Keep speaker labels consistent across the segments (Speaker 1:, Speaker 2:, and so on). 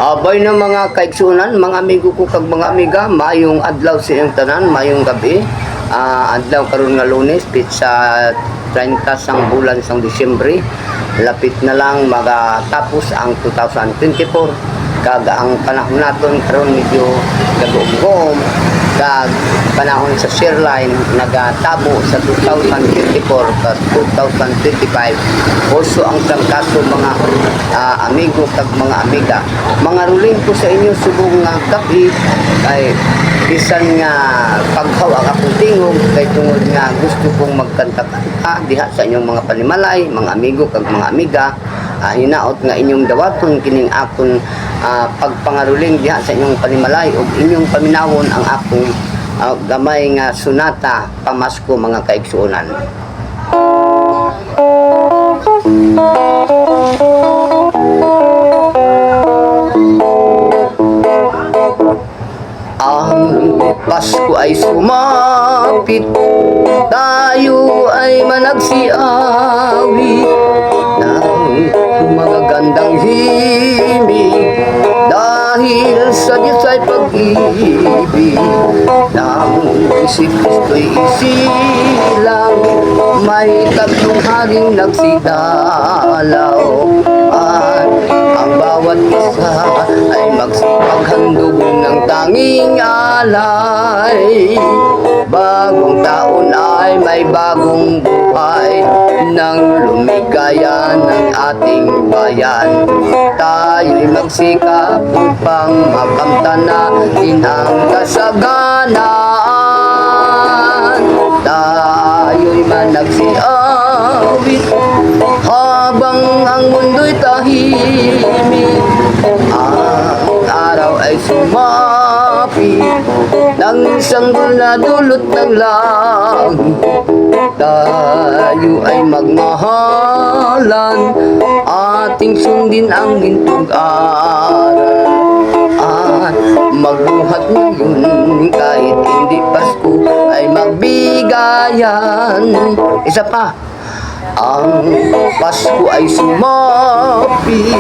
Speaker 1: Abay na mga kaigsunan, mga amigo ko kag mga amiga, mayong adlaw sa iyong tanan, mayong gabi. Adlaw karon nga Lunes, sa 30 sang bulan sang Disyembre. Lapit na lang magatapos ang 2024. Kag ang panahon naton karon medyo gagom-gom. Kag panahon sa share line nagatabo sa 2024 kag 2025. Also ang trangkaso mga amigo kag mga amiga. Mga ruling ko sa inyo subong nga gabi kay bisan nga paghaw ang akong tingog kay tungod nga gusto kong magkanta-kanta diha sa inyong mga panimalay, mga amigo kag mga amiga. Hinaot nga inyong dawaton kining akong pagpangaruling diha sa inyong panimalay ug inyong paminawon ang akong gamay nga sunata pamasko mga kaigsuonan. Ang Pasko ay sumapit, tayo ay managsiawi ng magagandang himig dahil sa Diyos ay pag-ibig ng si Kristo'y isilang may tatlong haring nagsidalaw at ang bawat isa ay magsipaghandog ng tanging alay. Bagong taon ay may bagong buhay nang lumigaya ng ating bayan. Tayo'y magsikap upang makamtan natin ang kasaganaan. Tayo'y managsiawit habang ang mundo'y tahimik. Ang araw ay sumapit ng sanggol na dulot ng langit. Tayo ay magmahalan, ating sundin ang gintog aral at magbuhat ngayon kahit hindi Pasko ay magbigayan. Isa pa. Ang Pasko ay sumapit,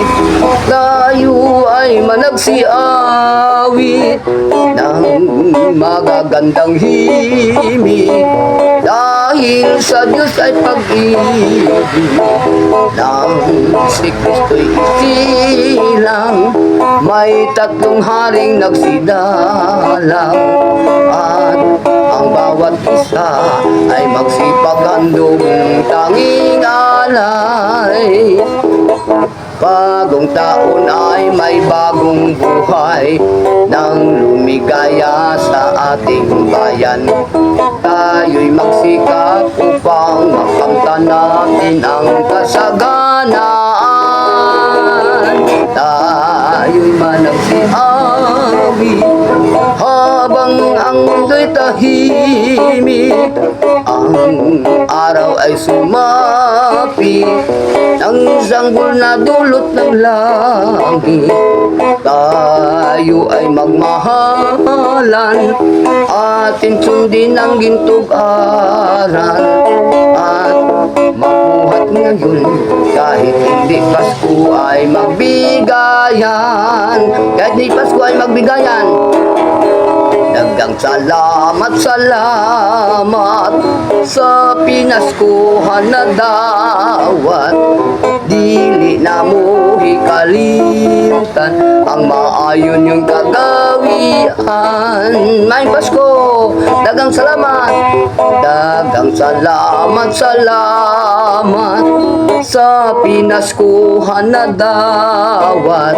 Speaker 1: tayo ay managsiawit ng magagandang himig dahil sa Diyos ay pag-ibig ng si Kristo'y isilang may tatlong haring nagsidalaw at ang bawat isa ay magsipaghandog ng tanging alay. Bagong taon ay may bagong buhay nang lumigaya sa ating bayan. Tayo'y magsikap upang makamtan natin ang kasaganaan. Tayo'y managsiawit habang ang mundo'y tahimik. Ang araw ay sumapit ng sanggol na dulot ng langit. Tayo ay magmahalan, atin sundin ang gintog aral at mabuhat ngayon kahit hindi Pasko ay magbigayan. Kahit hindi Pasko ay magbigayan. Daghang salamat sa pinaskuhan na dawat. Dili na mo hikalimutan ang maayon yung kagawian. May Pasko, daghang salamat. Daghang salamat sa pinaskuhan na dawat.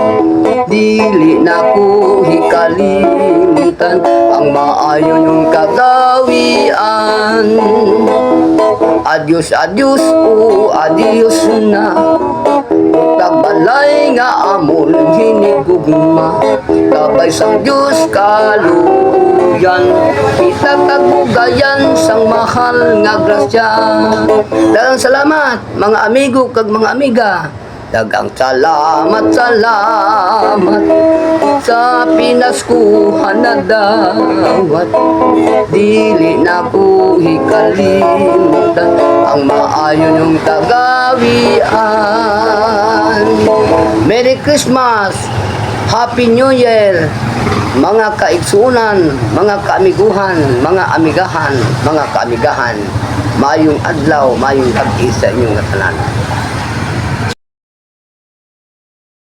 Speaker 1: Dili na ko hikalimutan ang maayon yung kagawian. Adios, adios, adios na. Tagbalay nga amon hinigugma, kabay sang Diyos kaluyan. Itatagbugayan sang mahal nga grasya. Daghang salamat mga amigo kag mga amiga. Daghang salamat sa pinaskuhan na dawat. Dili na ko hikalimutan ang maayon yung kagawian. Merry Christmas! Happy New Year, mga kaigsunan, mga kaamiguhan, mga amigahan, mga kaamigahan. Mayong adlaw, mayong gabi sa inyong tanan.